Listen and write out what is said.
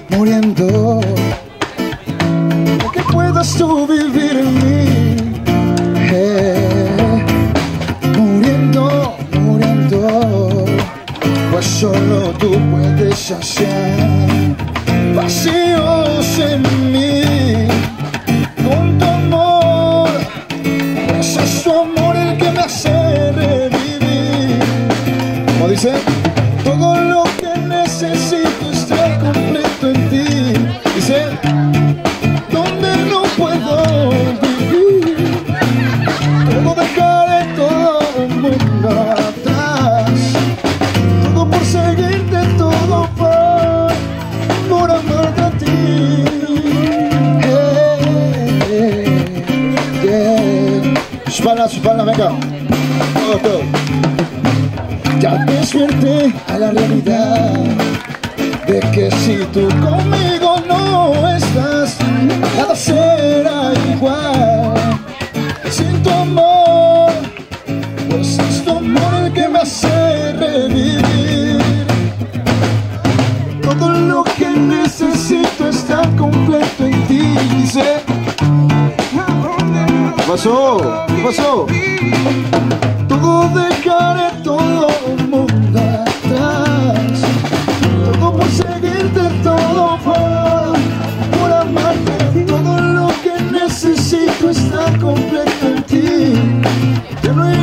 Muriendo, que puedas tú vivir en mí. Muriendo, pues solo tú puedes hacer vacíos en mí con tu amor, pues es tu amor el que me hace revivir. Como dice, todo lo que necesito está completo en ti. Dice, donde no puedo vivir, todo dejaré, todo el mundo atrás, todo por seguirte, todo por amarte a ti. Espalda, venga, todo. Ya despierte a la realidad de que si tú conmigo no estás, nada será igual. Sin tu amor, pues es tu amor el que me hace revivir. Todo lo que necesito está completo en ti. Dice, ¿qué pasó? ¿Qué pasó? Todo dejaré, todo el mundo atrás, todo por seguirte, todo por amarte. Todo lo que necesito está completo en ti. Ya no hay